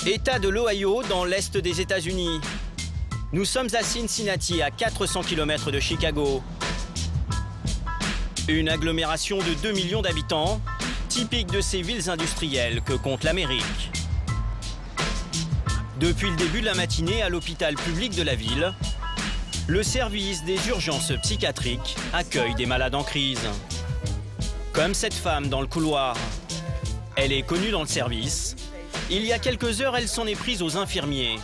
État de l'Ohio, dans l'est des États-Unis. Nous sommes à Cincinnati, à 400 km de Chicago. Une agglomération de 2 millions d'habitants, typique de ces villes industrielles que compte l'Amérique. Depuis le début de la matinée, à l'hôpital public de la ville, le service des urgences psychiatriques accueille des malades en crise. Comme cette femme dans le couloir. Elle est connue dans le service. Il y a quelques heures, elle s'en est prise aux infirmiers.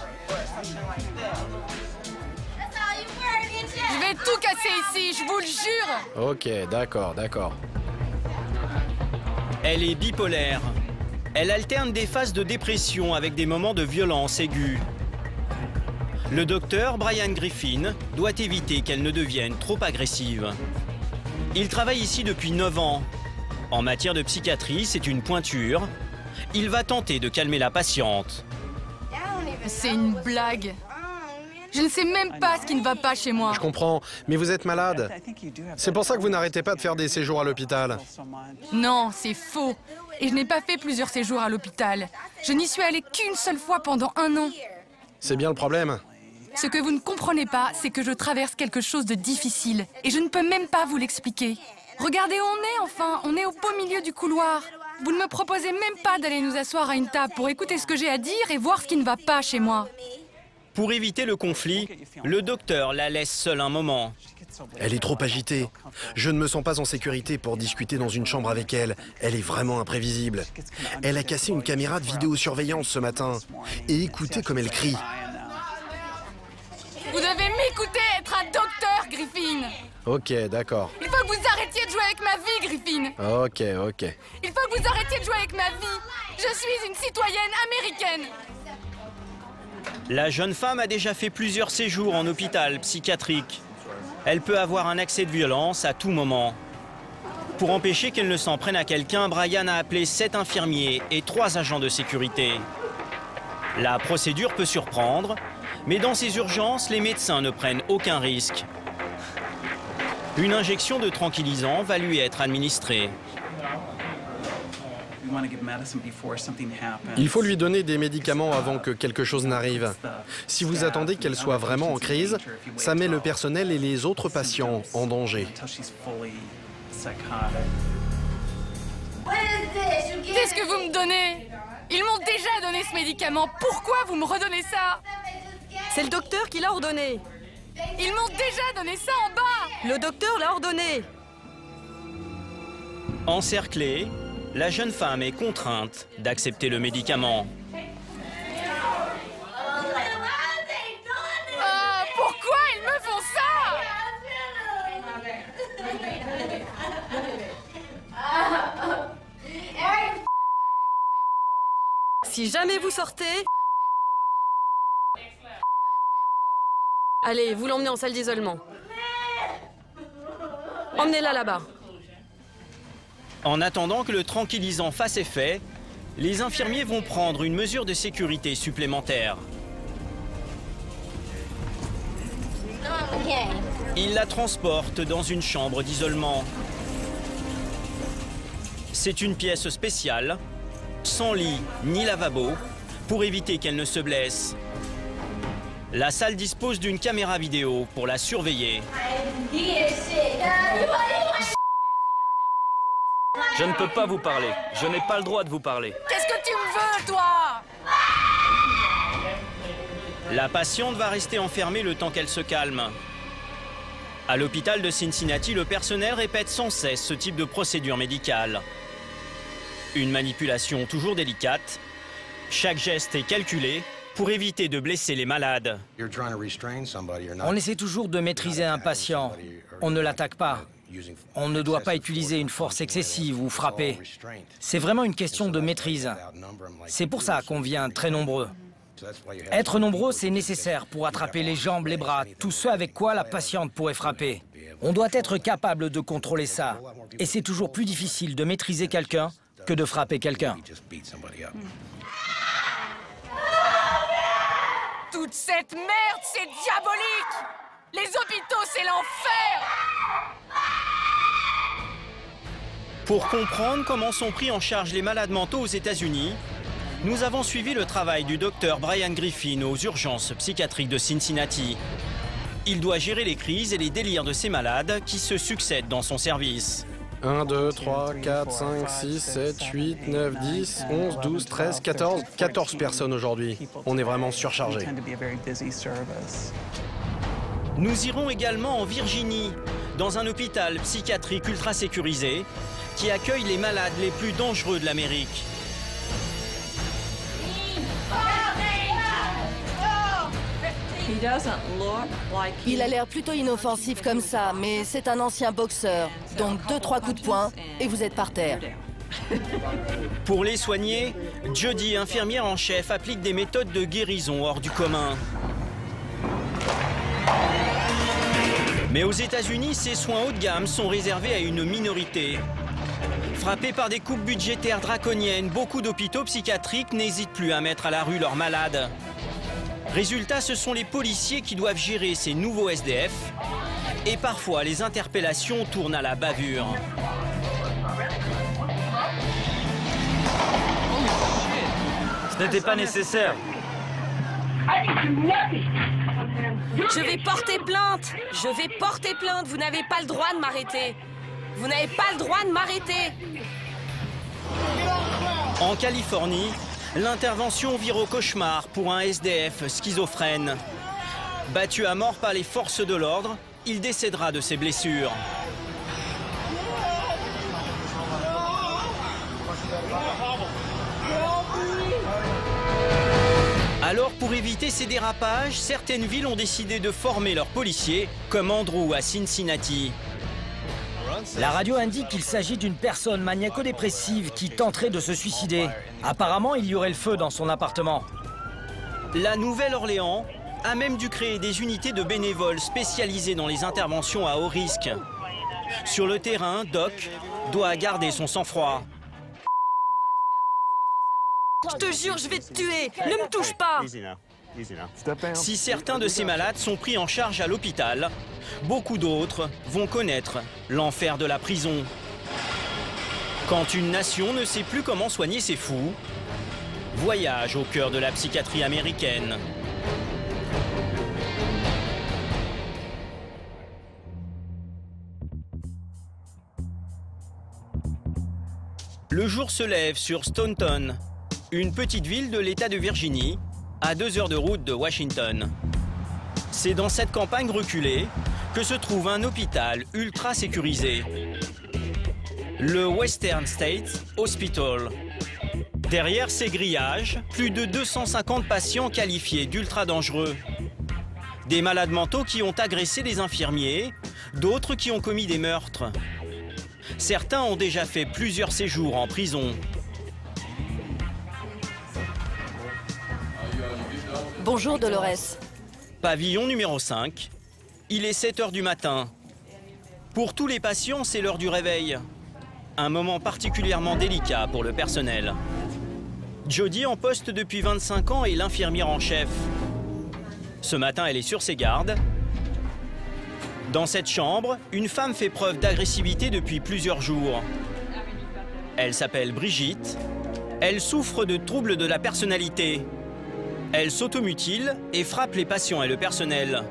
Je vais tout casser ici, je vous le jure. Ok, d'accord. Elle est bipolaire. Elle alterne des phases de dépression avec des moments de violence aiguë. Le docteur Brian Griffin doit éviter qu'elle ne devienne trop agressive. Il travaille ici depuis 9 ans. En matière de psychiatrie, c'est une pointure. Il va tenter de calmer la patiente. C'est une blague. Je ne sais même pas ce qui ne va pas chez moi. Je comprends, mais vous êtes malade. C'est pour ça que vous n'arrêtez pas de faire des séjours à l'hôpital. Non, c'est faux. Et je n'ai pas fait plusieurs séjours à l'hôpital. Je n'y suis allée qu'une seule fois pendant 1 an. C'est bien le problème. Ce que vous ne comprenez pas, c'est que je traverse quelque chose de difficile. Et je ne peux même pas vous l'expliquer. Regardez où on est, enfin. On est au beau milieu du couloir. Vous ne me proposez même pas d'aller nous asseoir à une table pour écouter ce que j'ai à dire et voir ce qui ne va pas chez moi. Pour éviter le conflit, le docteur la laisse seule un moment. Elle est trop agitée. Je ne me sens pas en sécurité pour discuter dans une chambre avec elle. Elle est vraiment imprévisible. Elle a cassé une caméra de vidéosurveillance ce matin. Et écoutez comme elle crie. Vous devez m'écouter, être un docteur, Griffin. Ok, d'accord. Il faut que vous arrêtiez de jouer avec ma vie, Griffin. Ok. Il faut que vous arrêtiez de jouer avec ma vie. Je suis une citoyenne américaine. La jeune femme a déjà fait plusieurs séjours en hôpital psychiatrique. Elle peut avoir un accès de violence à tout moment. Pour empêcher qu'elle ne s'en prenne à quelqu'un, Brian a appelé 7 infirmiers et 3 agents de sécurité. La procédure peut surprendre, mais dans ces urgences, les médecins ne prennent aucun risque. Une injection de tranquillisant va lui être administrée. Il faut lui donner des médicaments avant que quelque chose n'arrive. Si vous attendez qu'elle soit vraiment en crise, ça met le personnel et les autres patients en danger. Qu'est-ce que vous me donnez? Ils m'ont déjà donné ce médicament. Pourquoi vous me redonnez ça? C'est le docteur qui l'a ordonné. Ils m'ont déjà donné ça en bas. Le docteur l'a ordonné. Encerclée, la jeune femme est contrainte d'accepter le médicament. Pourquoi ils me font ça? Si jamais vous sortez... Allez, vous l'emmenez en salle d'isolement. Emmenez-la là-bas. En attendant que le tranquillisant fasse effet, les infirmiers vont prendre une mesure de sécurité supplémentaire. Ils la transportent dans une chambre d'isolement. C'est une pièce spéciale, sans lit ni lavabo, pour éviter qu'elle ne se blesse. La salle dispose d'une caméra vidéo pour la surveiller. Je ne peux pas vous parler. Je n'ai pas le droit de vous parler. Qu'est-ce que tu me veux, toi? La patiente va rester enfermée le temps qu'elle se calme. À l'hôpital de Cincinnati, le personnel répète sans cesse ce type de procédure médicale. Une manipulation toujours délicate. Chaque geste est calculé pour éviter de blesser les malades. On essaie toujours de maîtriser un patient. On ne l'attaque pas. On ne doit pas utiliser une force excessive ou frapper. C'est vraiment une question de maîtrise. C'est pour ça qu'on vient très nombreux. Être nombreux, c'est nécessaire pour attraper les jambes, les bras, tout ce avec quoi la patiente pourrait frapper. On doit être capable de contrôler ça. Et c'est toujours plus difficile de maîtriser quelqu'un que de frapper quelqu'un. Toute cette merde, c'est diabolique! Les hôpitaux, c'est l'enfer! Pour comprendre comment sont pris en charge les malades mentaux aux États-Unis, Nous avons suivi le travail du docteur Brian Griffin aux urgences psychiatriques de Cincinnati. Il doit gérer les crises et les délires de ces malades qui se succèdent dans son service. 1, 2, 3, 4, 5, 6, 7, 8, 9, 10, 11, 12, 13, 14. 14 personnes aujourd'hui. On est vraiment surchargé. Nous irons également en Virginie, dans un hôpital psychiatrique ultra sécurisé qui accueille les malades les plus dangereux de l'Amérique. Il a l'air plutôt inoffensif comme ça, mais c'est un ancien boxeur. Donc 2-3 coups de poing et vous êtes par terre. Pour les soigner, Jody, infirmière en chef, applique des méthodes de guérison hors du commun. Mais aux États-Unis, ces soins haut de gamme sont réservés à une minorité. Frappés par des coupes budgétaires draconiennes, beaucoup d'hôpitaux psychiatriques n'hésitent plus à mettre à la rue leurs malades. Résultat, ce sont les policiers qui doivent gérer ces nouveaux SDF. Et parfois, les interpellations tournent à la bavure. Ce n'était pas nécessaire. Je vais porter plainte. Je vais porter plainte. Vous n'avez pas le droit de m'arrêter. Vous n'avez pas le droit de m'arrêter. En Californie, l'intervention vire au cauchemar pour un SDF schizophrène. Battu à mort par les forces de l'ordre, il décédera de ses blessures. Alors, pour éviter ces dérapages, certaines villes ont décidé de former leurs policiers, comme Andrew à Cincinnati. La radio indique qu'il s'agit d'une personne maniaco-dépressive qui tenterait de se suicider. Apparemment, il y aurait le feu dans son appartement. La Nouvelle-Orléans a même dû créer des unités de bénévoles spécialisées dans les interventions à haut risque. Sur le terrain, Doc doit garder son sang-froid. Je te jure, je vais te tuer. Ne me touche pas. Si certains de ces malades sont pris en charge à l'hôpital, beaucoup d'autres vont connaître l'enfer de la prison. Quand une nation ne sait plus comment soigner ses fous, voyage au cœur de la psychiatrie américaine. Le jour se lève sur Staunton, une petite ville de l'État de Virginie, à 2 heures de route de Washington. C'est dans cette campagne reculée que se trouve un hôpital ultra sécurisé, le Western State Hospital. Derrière ces grillages, plus de 250 patients qualifiés d'ultra dangereux. Des malades mentaux qui ont agressé des infirmiers, d'autres qui ont commis des meurtres. Certains ont déjà fait plusieurs séjours en prison. Bonjour Dolores. Pavillon numéro 5. Il est 7 heures du matin. Pour tous les patients, c'est l'heure du réveil. Un moment particulièrement délicat pour le personnel. Jody, en poste depuis 25 ans, est l'infirmière en chef. Ce matin, elle est sur ses gardes. Dans cette chambre, une femme fait preuve d'agressivité depuis plusieurs jours. Elle s'appelle Brigitte. Elle souffre de troubles de la personnalité. Elle s'automutile et frappe les patients et le personnel.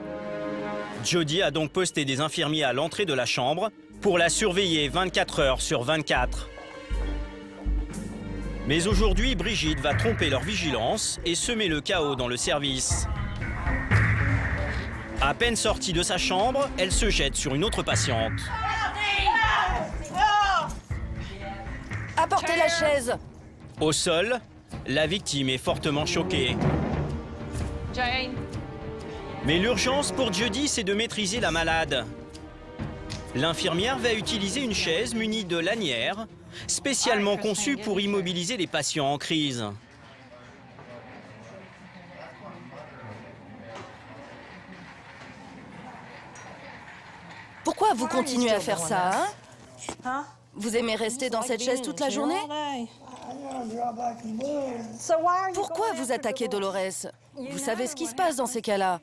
Jody a donc posté des infirmiers à l'entrée de la chambre pour la surveiller 24 heures sur 24. Mais aujourd'hui, Brigitte va tromper leur vigilance et semer le chaos dans le service. À peine sortie de sa chambre, elle se jette sur une autre patiente. Apportez la chaise. Au sol, la victime est fortement choquée. Mais l'urgence pour Jody, c'est de maîtriser la malade. L'infirmière va utiliser une chaise munie de lanières, spécialement conçue pour immobiliser les patients en crise. Pourquoi vous continuez à faire ça, hein? Vous aimez rester dans cette chaise toute la journée? Pourquoi vous attaquez Dolores? Vous savez ce qui se passe dans ces cas-là.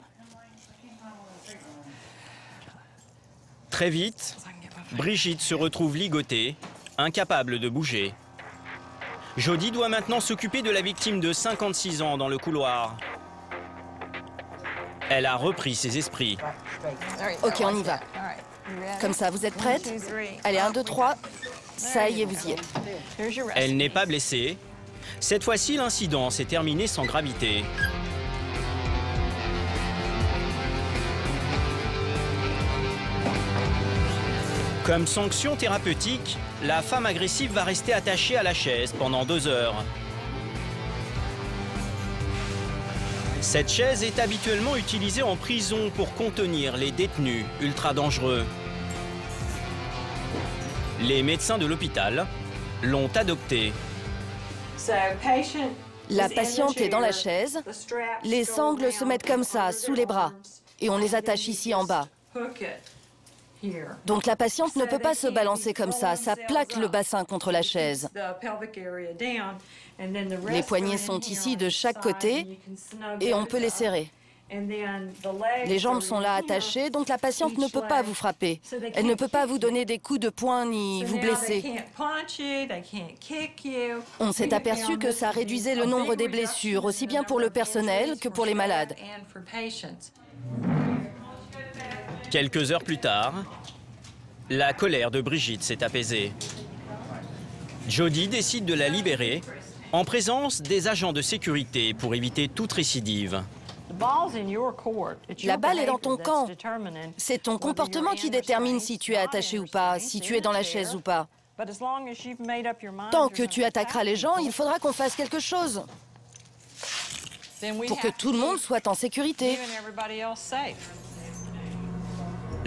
Très vite, Brigitte se retrouve ligotée, incapable de bouger. Jody doit maintenant s'occuper de la victime de 56 ans dans le couloir. Elle a repris ses esprits. Ok, on y va. Comme ça, vous êtes prête? Allez, 1, 2, 3. Ça y est, vous y êtes. Elle n'est pas blessée. Cette fois-ci, l'incident s'est terminé sans gravité. Comme sanction thérapeutique, la femme agressive va rester attachée à la chaise pendant 2 heures. Cette chaise est habituellement utilisée en prison pour contenir les détenus ultra dangereux. Les médecins de l'hôpital l'ont adoptée. La patiente est dans la chaise. Les sangles se mettent comme ça, sous les bras. Et on les attache ici en bas. Donc la patiente ne peut pas se balancer comme ça plaque le bassin contre la chaise. Les poignets sont ici de chaque côté et on peut les serrer. Les jambes sont là attachées, donc la patiente ne peut pas vous frapper. Elle ne peut pas vous donner des coups de poing ni vous blesser. On s'est aperçu que ça réduisait le nombre des blessures, aussi bien pour le personnel que pour les malades. Quelques heures plus tard, la colère de Brigitte s'est apaisée. Jody décide de la libérer en présence des agents de sécurité pour éviter toute récidive. La balle est dans ton camp. C'est ton comportement qui détermine si tu es attaché ou pas, si tu es dans la chaise ou pas. Tant que tu attaqueras les gens, il faudra qu'on fasse quelque chose pour que tout le monde soit en sécurité.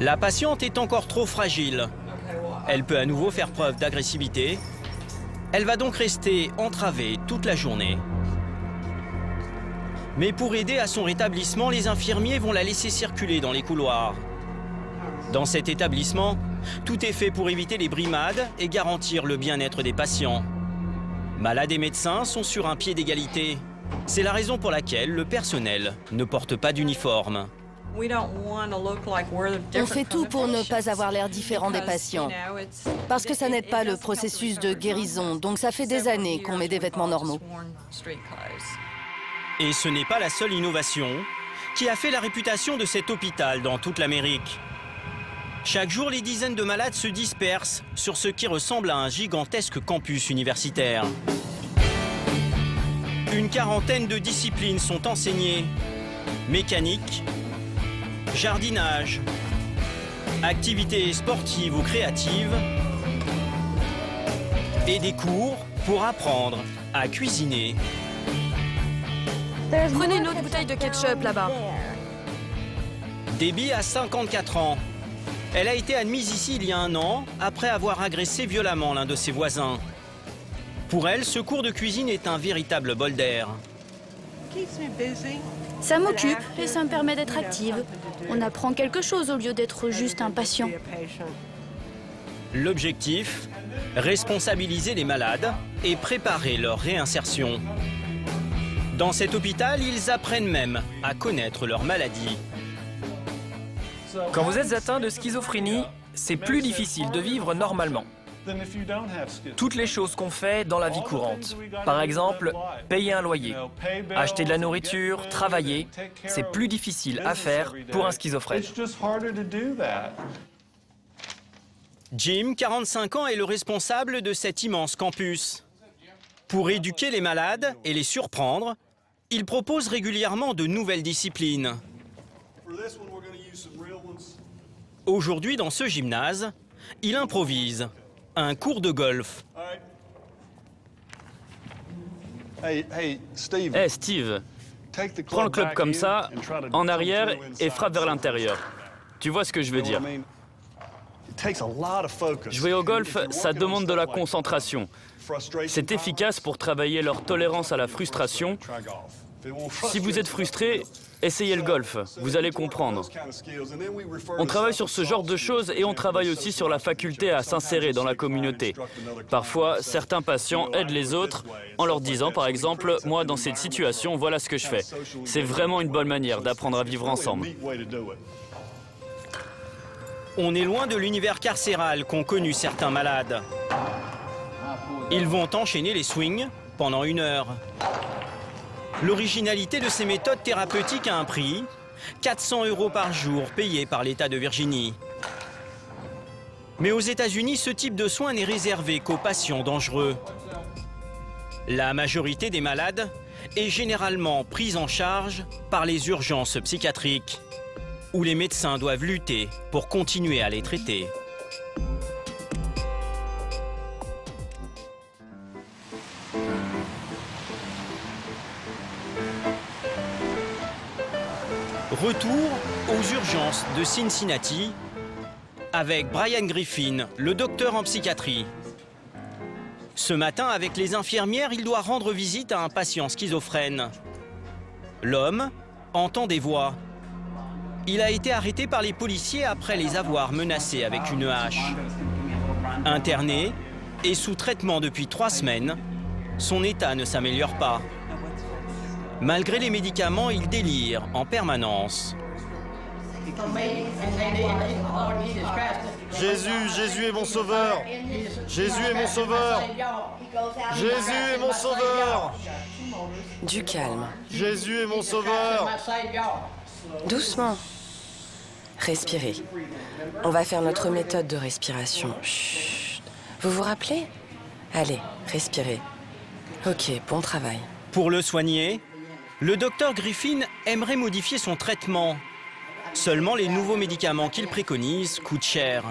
La patiente est encore trop fragile. Elle peut à nouveau faire preuve d'agressivité. Elle va donc rester entravée toute la journée. Mais pour aider à son rétablissement, les infirmiers vont la laisser circuler dans les couloirs. Dans cet établissement, tout est fait pour éviter les brimades et garantir le bien-être des patients. Malades et médecins sont sur un pied d'égalité. C'est la raison pour laquelle le personnel ne porte pas d'uniforme. On fait tout pour ne pas avoir l'air différent des patients. Parce que ça n'aide pas le processus de guérison, donc ça fait des années qu'on met des vêtements normaux. Et ce n'est pas la seule innovation qui a fait la réputation de cet hôpital dans toute l'Amérique. Chaque jour, les dizaines de malades se dispersent sur ce qui ressemble à un gigantesque campus universitaire. Une quarantaine de disciplines sont enseignées. Mécanique, jardinage, activités sportives ou créatives et des cours pour apprendre à cuisiner. Prenez une autre bouteille de ketchup là-bas. Debbie a 54 ans. Elle a été admise ici il y a 1 an après avoir agressé violemment l'un de ses voisins. Pour elle, ce cours de cuisine est un véritable bol d'air. Ça m'occupe et ça me permet d'être active. On apprend quelque chose au lieu d'être juste un patient. L'objectif, responsabiliser les malades et préparer leur réinsertion. Dans cet hôpital, ils apprennent même à connaître leur maladie. Quand vous êtes atteint de schizophrénie, c'est plus difficile de vivre normalement. Toutes les choses qu'on fait dans la vie courante. Par exemple, payer un loyer, acheter de la nourriture, travailler, c'est plus difficile à faire pour un schizophrène. Jim, 45 ans, est le responsable de cet immense campus. Pour éduquer les malades et les surprendre, il propose régulièrement de nouvelles disciplines. Aujourd'hui, dans ce gymnase, il improvise un cours de golf. Hey Steve, prends le club comme ça, en arrière et frappe vers l'intérieur. Tu vois ce que je veux dire? Jouer au golf, ça demande de la concentration. C'est efficace pour travailler leur tolérance à la frustration. Si vous êtes frustré, essayez le golf, vous allez comprendre. On travaille sur ce genre de choses et on travaille aussi sur la faculté à s'insérer dans la communauté. Parfois, certains patients aident les autres en leur disant, par exemple, « Moi, dans cette situation, voilà ce que je fais ». C'est vraiment une bonne manière d'apprendre à vivre ensemble. On est loin de l'univers carcéral qu'ont connu certains malades. Ils vont enchaîner les swings pendant 1 heure. L'originalité de ces méthodes thérapeutiques a un prix, 400 € par jour payés par l'État de Virginie. Mais aux États-Unis, ce type de soins n'est réservé qu'aux patients dangereux. La majorité des malades est généralement prise en charge par les urgences psychiatriques, où les médecins doivent lutter pour continuer à les traiter. Retour aux urgences de Cincinnati avec Brian Griffin, le docteur en psychiatrie. Ce matin, avec les infirmières, il doit rendre visite à un patient schizophrène. L'homme entend des voix. Il a été arrêté par les policiers après les avoir menacés avec une hache. Interné et sous traitement depuis 3 semaines, son état ne s'améliore pas. Malgré les médicaments, il délire en permanence. Jésus, Jésus est mon sauveur. Jésus est mon sauveur. Jésus est mon sauveur. Du calme. Jésus est mon sauveur. Doucement. Respirez. On va faire notre méthode de respiration. Chut. Vous vous rappelez? Allez, respirez. Ok, bon travail. Pour le soigner, le docteur Griffin aimerait modifier son traitement. Seulement, les nouveaux médicaments qu'il préconise coûtent cher.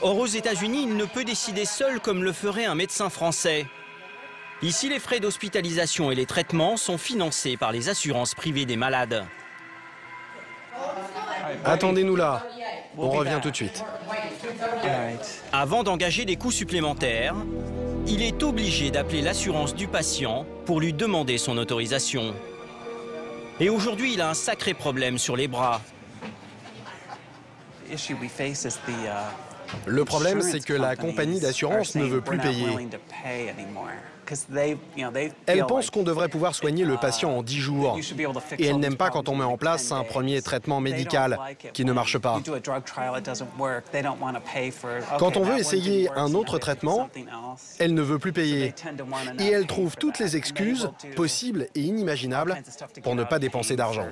Or, aux États-Unis, il ne peut décider seul comme le ferait un médecin français. Ici, les frais d'hospitalisation et les traitements sont financés par les assurances privées des malades. Attendez-nous là. On revient tout de suite. Avant d'engager des coûts supplémentaires, il est obligé d'appeler l'assurance du patient pour lui demander son autorisation. Et aujourd'hui, il a un sacré problème sur les bras. Le problème, c'est que la compagnie d'assurance ne veut plus payer. Elle pense qu'on devrait pouvoir soigner le patient en 10 jours. Et elle n'aime pas quand on met en place un premier traitement médical qui ne marche pas. Quand on veut essayer un autre traitement, elle ne veut plus payer. Et elle trouve toutes les excuses possibles et inimaginables pour ne pas dépenser d'argent.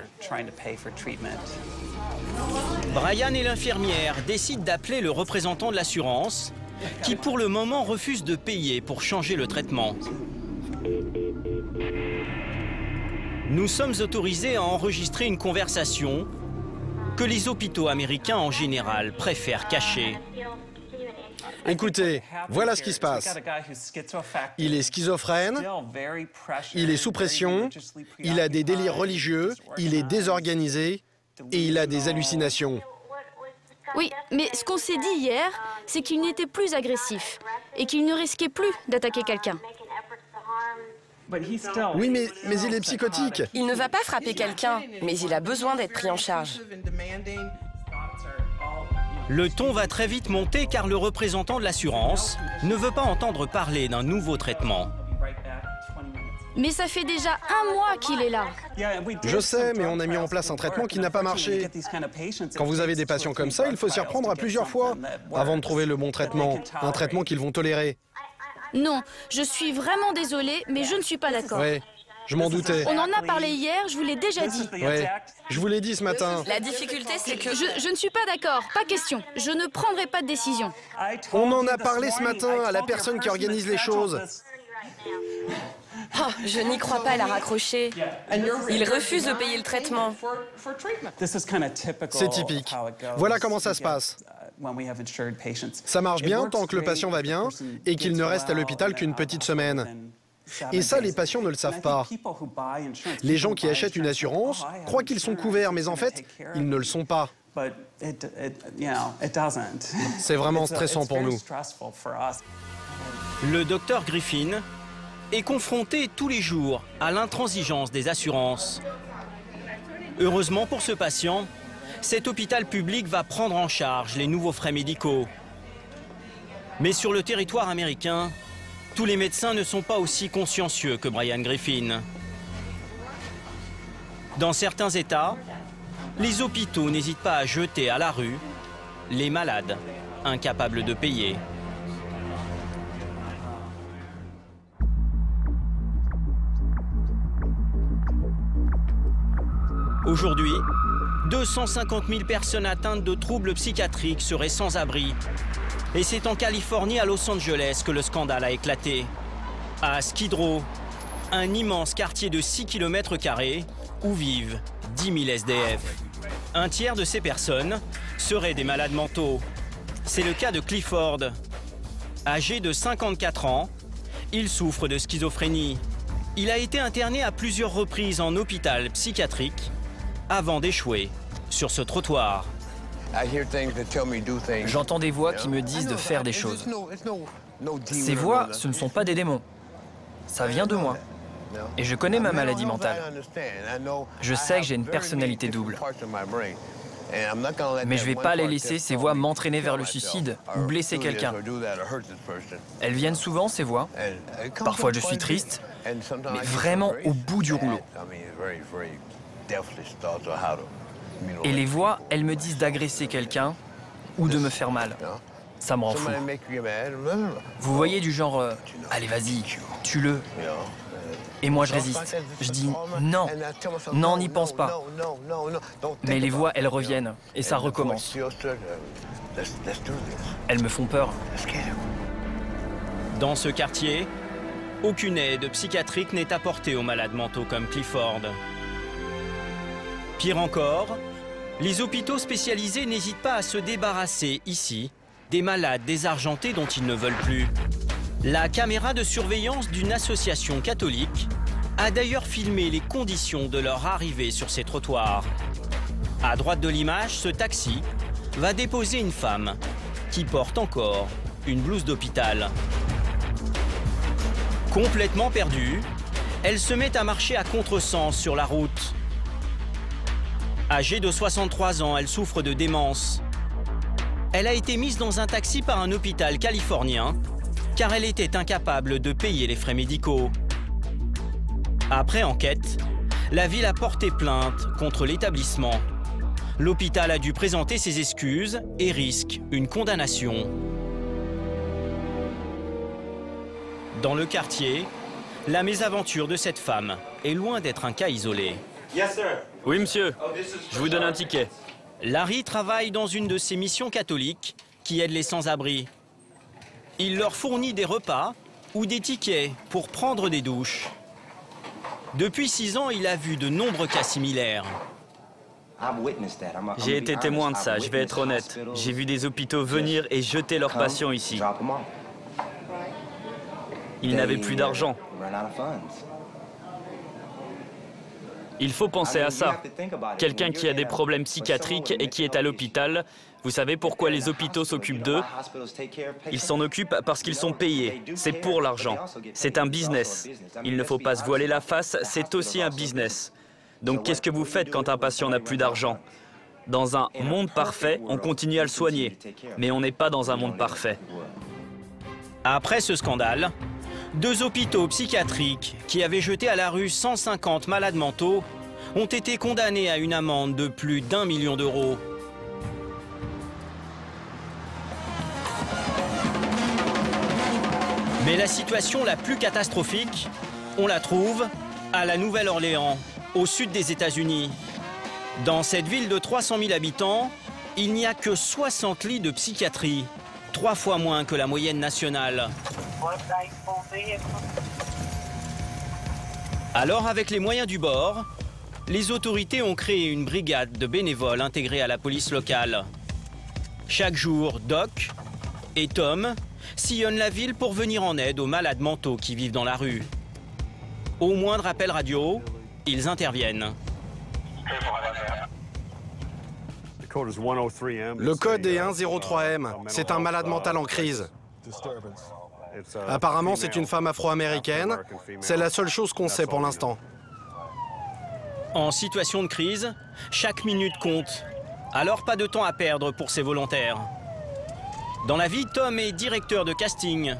Brian et l'infirmière décident d'appeler le représentant de l'assurance, qui pour le moment refuse de payer pour changer le traitement. Nous sommes autorisés à enregistrer une conversation que les hôpitaux américains en général préfèrent cacher. Écoutez, voilà ce qui se passe. Il est schizophrène, il est sous pression, il a des délires religieux, il est désorganisé et il a des hallucinations. Oui, mais ce qu'on s'est dit hier, c'est qu'il n'était plus agressif et qu'il ne risquait plus d'attaquer quelqu'un. Oui, mais il est psychotique. Il ne va pas frapper quelqu'un, mais il a besoin d'être pris en charge. Le ton va très vite monter car le représentant de l'assurance ne veut pas entendre parler d'un nouveau traitement. Mais ça fait déjà 1 mois qu'il est là. Je sais, mais on a mis en place un traitement qui n'a pas marché. Quand vous avez des patients comme ça, il faut s'y reprendre à plusieurs fois avant de trouver le bon traitement, un traitement qu'ils vont tolérer. Non, je suis vraiment désolée, mais je ne suis pas d'accord. Oui, je m'en doutais. On en a parlé hier, je vous l'ai déjà dit. Oui, je vous l'ai dit ce matin. La difficulté, c'est que... Je ne suis pas d'accord, pas question. Je ne prendrai pas de décision. On en a parlé ce matin à la personne qui organise les choses. Oh, je n'y crois pas, elle a raccroché. Il refuse de payer le traitement. C'est typique. Voilà comment ça se passe. Ça marche bien tant que le patient va bien et qu'il ne reste à l'hôpital qu'une petite semaine. Et ça, les patients ne le savent pas. Les gens qui achètent une assurance croient qu'ils sont couverts, mais en fait, ils ne le sont pas. C'est vraiment stressant pour nous. Le docteur Griffin est confronté tous les jours à l'intransigeance des assurances. Heureusement pour ce patient, cet hôpital public va prendre en charge les nouveaux frais médicaux. Mais sur le territoire américain, tous les médecins ne sont pas aussi consciencieux que Brian Griffin. Dans certains États, les hôpitaux n'hésitent pas à jeter à la rue les malades incapables de payer. Aujourd'hui, 250 000 personnes atteintes de troubles psychiatriques seraient sans abri. Et c'est en Californie, à Los Angeles, que le scandale a éclaté. À Skid Row, un immense quartier de 6 km² où vivent 10 000 SDF. Un tiers de ces personnes seraient des malades mentaux. C'est le cas de Clifford. Âgé de 54 ans, il souffre de schizophrénie. Il a été interné à plusieurs reprises en hôpital psychiatrique avant d'échouer sur ce trottoir. J'entends des voix qui me disent de faire des choses. Ces voix, ce ne sont pas des démons. Ça vient de moi. Et je connais ma maladie mentale. Je sais que j'ai une personnalité double. Mais je ne vais pas les laisser, ces voix, m'entraîner vers le suicide ou blesser quelqu'un. Elles viennent souvent, ces voix. Parfois je suis triste, mais vraiment au bout du rouleau. Et les voix, elles me disent d'agresser quelqu'un ou de me faire mal. Ça me rend fou. Vous voyez, du genre, allez vas-y, tue-le. Et moi je résiste. Je dis non, non, n'y pense pas. Mais les voix, elles reviennent et ça recommence. Elles me font peur. Dans ce quartier, aucune aide psychiatrique n'est apportée aux malades mentaux comme Clifford. Pire encore, les hôpitaux spécialisés n'hésitent pas à se débarrasser ici des malades désargentés dont ils ne veulent plus. La caméra de surveillance d'une association catholique a d'ailleurs filmé les conditions de leur arrivée sur ces trottoirs. À droite de l'image, ce taxi va déposer une femme qui porte encore une blouse d'hôpital. Complètement perdue, elle se met à marcher à contresens sur la route. Âgée de 63 ans, elle souffre de démence. Elle a été mise dans un taxi par un hôpital californien car elle était incapable de payer les frais médicaux. Après enquête, la ville a porté plainte contre l'établissement. L'hôpital a dû présenter ses excuses et risque une condamnation. Dans le quartier, la mésaventure de cette femme est loin d'être un cas isolé. Oui, monsieur. Je vous donne un ticket. Larry travaille dans une de ces missions catholiques qui aident les sans-abri. Il leur fournit des repas ou des tickets pour prendre des douches. Depuis 6 ans, il a vu de nombreux cas similaires. J'ai été témoin de ça, je vais être honnête. J'ai vu des hôpitaux venir et jeter leurs patients ici. Ils n'avaient plus d'argent. Il faut penser à ça. Quelqu'un qui a des problèmes psychiatriques et qui est à l'hôpital, vous savez pourquoi les hôpitaux s'occupent d'eux? Ils s'en occupent parce qu'ils sont payés. C'est pour l'argent. C'est un business. Il ne faut pas se voiler la face, c'est aussi un business. Donc qu'est-ce que vous faites quand un patient n'a plus d'argent? Dans un monde parfait, on continue à le soigner. Mais on n'est pas dans un monde parfait. Après ce scandale, 2 hôpitaux psychiatriques qui avaient jeté à la rue 150 malades mentaux ont été condamnés à une amende de plus d'1 million d'euros. Mais la situation la plus catastrophique, on la trouve à la Nouvelle-Orléans, au sud des États-Unis. Dans cette ville de 300 000 habitants, il n'y a que 60 lits de psychiatrie, 3 fois moins que la moyenne nationale. Alors, avec les moyens du bord, les autorités ont créé une brigade de bénévoles intégrés à la police locale. Chaque jour, Doc et Tom sillonnent la ville pour venir en aide aux malades mentaux qui vivent dans la rue. Au moindre appel radio, ils interviennent. Le code est 103M. C'est un malade mental en crise. Apparemment, c'est une femme afro-américaine. C'est la seule chose qu'on sait pour l'instant. En situation de crise, chaque minute compte. Alors pas de temps à perdre pour ces volontaires. Dans la vie, Tom est directeur de casting.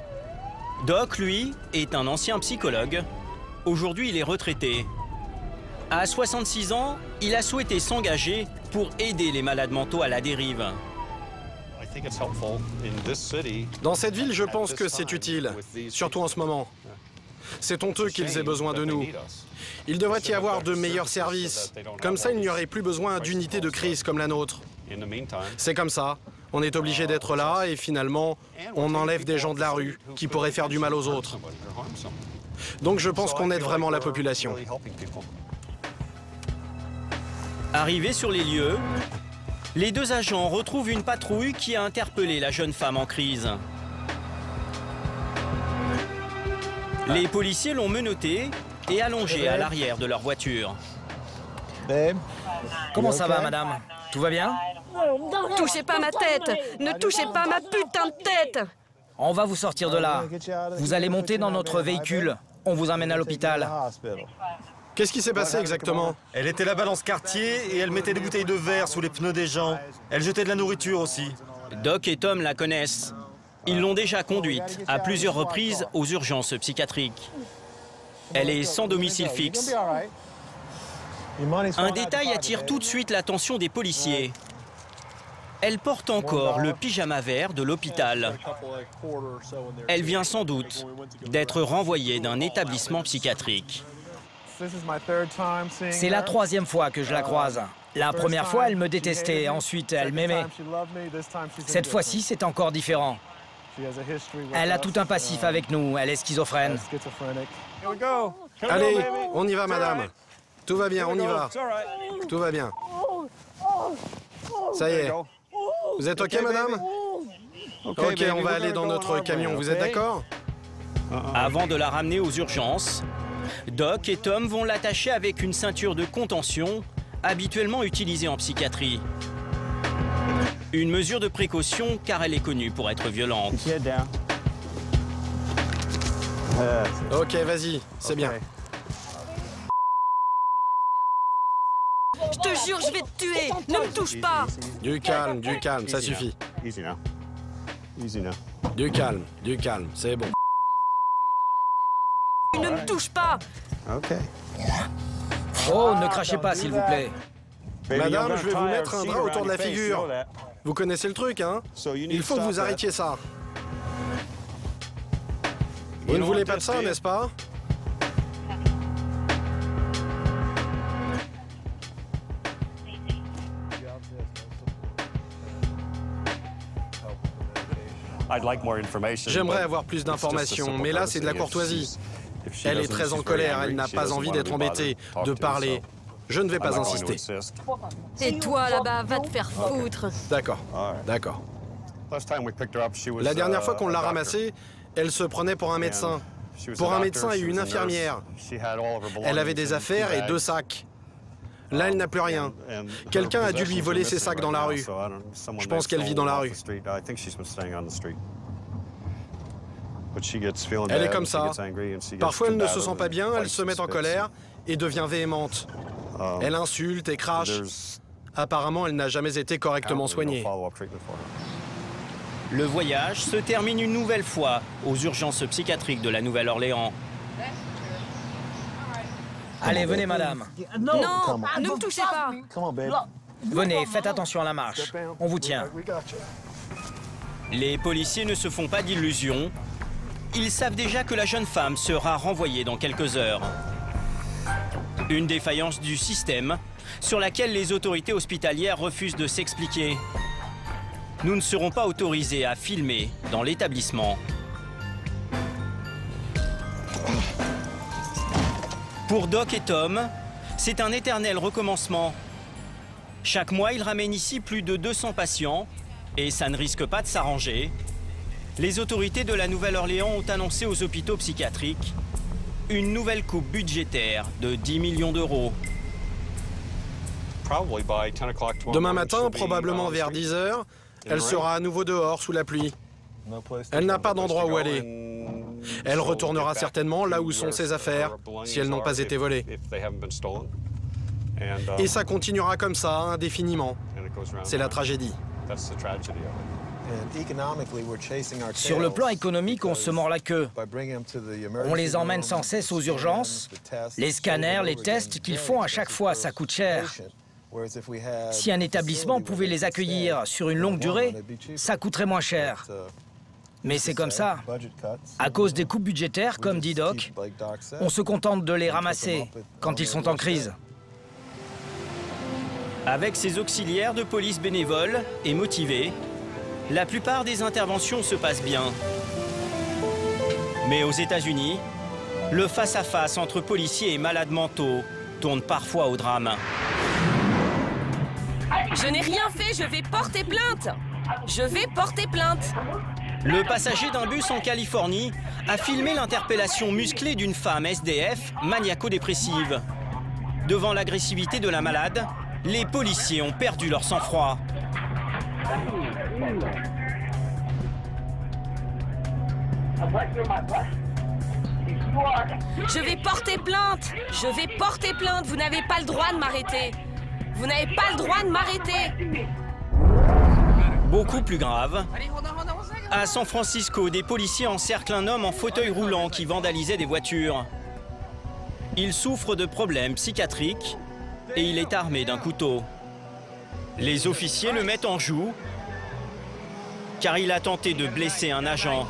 Doc, lui, est un ancien psychologue. Aujourd'hui, il est retraité. À 66 ans, il a souhaité s'engager pour aider les malades mentaux à la dérive. Dans cette ville, je pense que c'est utile, surtout en ce moment. C'est honteux qu'ils aient besoin de nous. Il devrait y avoir de meilleurs services. Comme ça, il n'y aurait plus besoin d'unités de crise comme la nôtre. C'est comme ça. On est obligé d'être là et finalement, on enlève des gens de la rue qui pourraient faire du mal aux autres. Donc je pense qu'on aide vraiment la population. Arrivés sur les lieux, les deux agents retrouvent une patrouille qui a interpellé la jeune femme en crise. Les policiers l'ont menottée et allongée à l'arrière de leur voiture. Comment ça va, madame? Tout va bien? Touchez pas ma tête! Ne touchez pas ma putain de tête! On va vous sortir de là. Vous allez monter dans notre véhicule. On vous emmène à l'hôpital. Qu'est-ce qui s'est passé exactement? Elle était là-bas dans ce quartier et elle mettait des bouteilles de verre sous les pneus des gens. Elle jetait de la nourriture aussi. Doc et Tom la connaissent. Ils l'ont déjà conduite à plusieurs reprises aux urgences psychiatriques. Elle est sans domicile fixe. Un détail attire tout de suite l'attention des policiers. Elle porte encore le pyjama vert de l'hôpital. Elle vient sans doute d'être renvoyée d'un établissement psychiatrique. C'est la troisième fois que je la croise. La première fois, elle me détestait. Ensuite, elle m'aimait. Cette fois-ci, c'est encore différent. Elle a tout un passif avec nous. Elle est schizophrène. Allez, on y va, madame. Tout va bien, on y va. Tout va bien. Ça y est. Vous êtes OK, madame? OK, on va aller dans notre camion. Vous êtes d'accord? Avant de la ramener aux urgences, Doc et Tom vont l'attacher avec une ceinture de contention habituellement utilisée en psychiatrie. Une mesure de précaution car elle est connue pour être violente. OK, vas-y, c'est bien. Je te jure, je vais te tuer! Ne me touche pas! Du calme, ça suffit. Du calme, c'est bon. Ne me touche pas! Oh, ne crachez pas, s'il vous plaît. Madame, je vais vous mettre un drap autour de la figure. Vous connaissez le truc, hein? Il faut que vous arrêtiez ça. Vous ne voulez pas de ça, n'est-ce pas? J'aimerais avoir plus d'informations, mais là, c'est de la courtoisie. Elle est très en colère, elle n'a pas envie d'être embêtée, de parler. Je ne vais pas insister. Et toi, là-bas, va te faire foutre. D'accord. La dernière fois qu'on l'a ramassée, elle se prenait pour un médecin. Pour un médecin et une infirmière. Elle avait des affaires et 2 sacs. Là, elle n'a plus rien. Quelqu'un a dû lui voler ses sacs dans la rue. Je pense qu'elle vit dans la rue. Elle est comme ça. Parfois, elle ne se sent pas bien, elle se met en colère et devient véhémente. Elle insulte et crache. Apparemment, elle n'a jamais été correctement soignée. Le voyage se termine une nouvelle fois aux urgences psychiatriques de la Nouvelle-Orléans. Allez, venez, madame. Non, ne me touchez pas. Venez, faites attention à la marche. On vous tient. Les policiers ne se font pas d'illusions. Ils savent déjà que la jeune femme sera renvoyée dans quelques heures. Une défaillance du système sur laquelle les autorités hospitalières refusent de s'expliquer. Nous ne serons pas autorisés à filmer dans l'établissement. Pour Doc et Tom, c'est un éternel recommencement. Chaque mois, ils ramènent ici plus de 200 patients et ça ne risque pas de s'arranger. Les autorités de la Nouvelle-Orléans ont annoncé aux hôpitaux psychiatriques une nouvelle coupe budgétaire de 10 millions d'euros. Demain matin, probablement vers 10 h, elle sera à nouveau dehors sous la pluie. Elle n'a pas d'endroit où aller. Elle retournera certainement là où sont ses affaires, si elles n'ont pas été volées. Et ça continuera comme ça, indéfiniment. C'est la tragédie. Sur le plan économique, on se mord la queue. On les emmène sans cesse aux urgences. Les scanners, les tests qu'ils font à chaque fois, ça coûte cher. Si un établissement pouvait les accueillir sur une longue durée, ça coûterait moins cher. Mais c'est comme ça. À cause des coupes budgétaires, comme dit Doc, on se contente de les ramasser quand ils sont en crise. Avec ses auxiliaires de police bénévoles et motivés, la plupart des interventions se passent bien. Mais aux États-Unis, le face-à-face entre policiers et malades mentaux tourne parfois au drame. Je n'ai rien fait, je vais porter plainte. Je vais porter plainte. Le passager d'un bus en Californie a filmé l'interpellation musclée d'une femme SDF maniaco-dépressive. Devant l'agressivité de la malade, les policiers ont perdu leur sang-froid. Je vais porter plainte. Je vais porter plainte. Vous n'avez pas le droit de m'arrêter. Vous n'avez pas le droit de m'arrêter. Beaucoup plus grave, à San Francisco, des policiers encerclent un homme en fauteuil roulant qui vandalisait des voitures. Il souffre de problèmes psychiatriques et il est armé d'un couteau. Les officiers le mettent en joue car il a tenté de blesser un agent.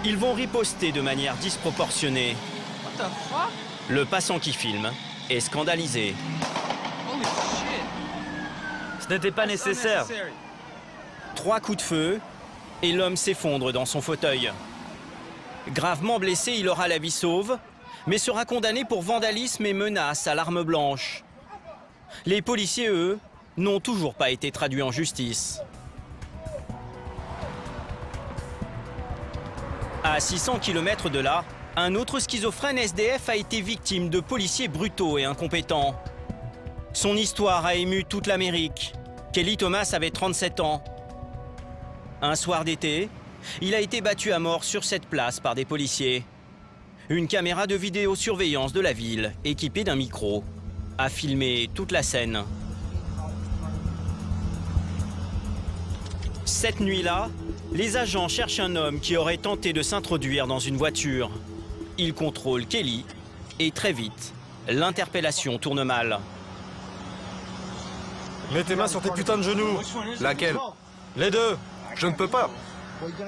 Ils vont riposter de manière disproportionnée. Le passant qui filme est scandalisé. Ce n'était pas nécessaire. 3 coups de feu et l'homme s'effondre dans son fauteuil. Gravement blessé, il aura la vie sauve, mais sera condamné pour vandalisme et menace à l'arme blanche. Les policiers, eux, n'ont toujours pas été traduits en justice. À 600 km de là, un autre schizophrène SDF a été victime de policiers brutaux et incompétents. Son histoire a ému toute l'Amérique. Kelly Thomas avait 37 ans. Un soir d'été, il a été battu à mort sur cette place par des policiers. Une caméra de vidéosurveillance de la ville, équipée d'un micro, a filmé toute la scène. Cette nuit-là, les agents cherchent un homme qui aurait tenté de s'introduire dans une voiture. Ils contrôlent Kelly et très vite, l'interpellation tourne mal. Mets tes mains sur tes putains de genoux. Laquelle? Les deux. Je ne peux pas.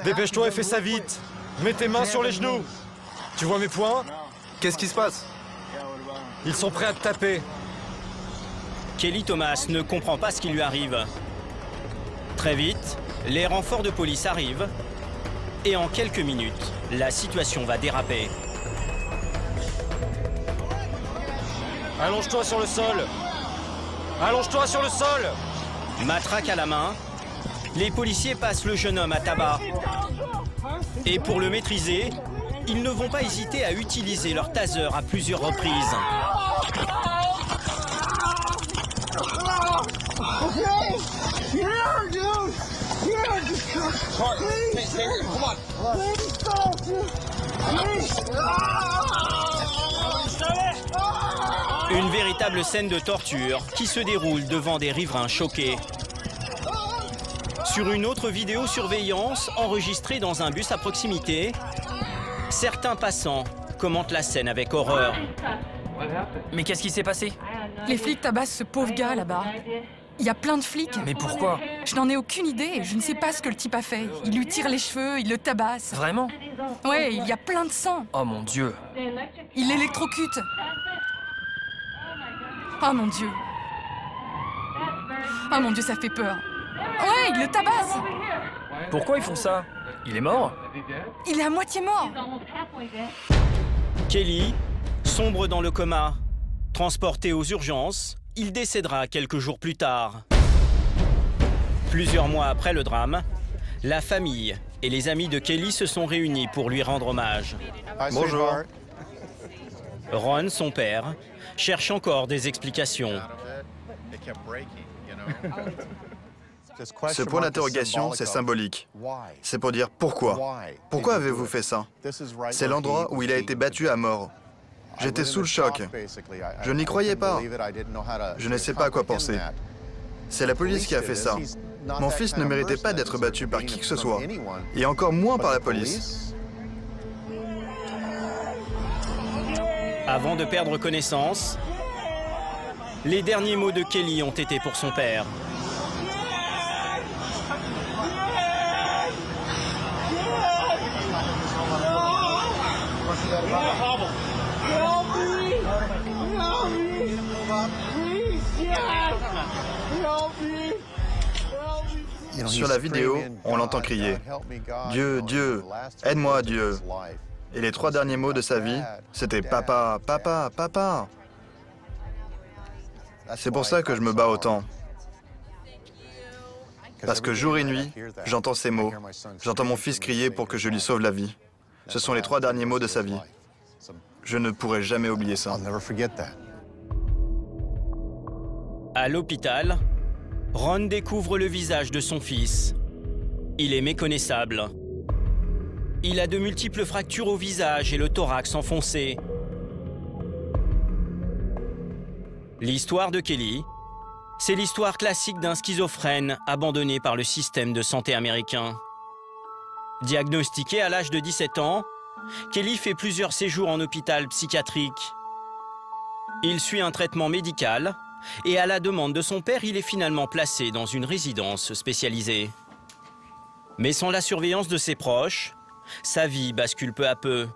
Dépêche-toi et fais ça vite. Mets tes mains sur les genoux. Tu vois mes poings? Qu'est-ce qui se passe? Ils sont prêts à te taper. Kelly Thomas ne comprend pas ce qui lui arrive. Très vite, les renforts de police arrivent et en quelques minutes, la situation va déraper. Allonge-toi sur le sol. Allonge-toi sur le sol. Matraque à la main, les policiers passent le jeune homme à tabac. Et pour le maîtriser, ils ne vont pas hésiter à utiliser leur taser à plusieurs reprises. Une véritable scène de torture qui se déroule devant des riverains choqués. Sur une autre vidéosurveillance enregistrée dans un bus à proximité, certains passants commentent la scène avec horreur. Mais qu'est-ce qui s'est passé? Les flics tabassent ce pauvre gars là-bas. Il y a plein de flics. Mais pourquoi? Je n'en ai aucune idée. Je ne sais pas ce que le type a fait. Il lui tire les cheveux, il le tabasse. Vraiment? Ouais, il y a plein de sang. Oh mon Dieu. Il l'électrocute. Oh mon Dieu. Oh mon Dieu, ça fait peur. Ouais, il le tabasse. Pourquoi ils font ça? Il est mort? Il est à moitié mort. Kelly sombre dans le coma. Transporté aux urgences, il décédera quelques jours plus tard. Plusieurs mois après le drame, la famille et les amis de Kelly se sont réunis pour lui rendre hommage. Bonjour. Ron, son père, cherche encore des explications. Ce point d'interrogation, c'est symbolique. C'est pour dire pourquoi. Pourquoi avez-vous fait ça? C'est l'endroit où il a été battu à mort. J'étais sous le choc. Je n'y croyais pas. Je ne sais pas à quoi penser. C'est la police qui a fait ça. Mon fils ne méritait pas d'être battu par qui que ce soit, et encore moins par la police. Avant de perdre connaissance, les derniers mots de Kelly ont été pour son père. Sur la vidéo, on l'entend crier « Dieu, Dieu, aide-moi, Dieu ». Et les 3 derniers mots de sa vie, c'était « Papa, papa, papa ». C'est pour ça que je me bats autant. Parce que jour et nuit, j'entends ces mots. J'entends mon fils crier pour que je lui sauve la vie. Ce sont les 3 derniers mots de sa vie. Je ne pourrai jamais oublier ça. À l'hôpital, Ron découvre le visage de son fils. Il est méconnaissable. Il a de multiples fractures au visage et le thorax enfoncé. L'histoire de Kelly, c'est l'histoire classique d'un schizophrène abandonné par le système de santé américain. Diagnostiqué à l'âge de 17 ans, Kelly fait plusieurs séjours en hôpital psychiatrique. Il suit un traitement médical et à la demande de son père, il est finalement placé dans une résidence spécialisée. Mais sans la surveillance de ses proches, sa vie bascule peu à peu.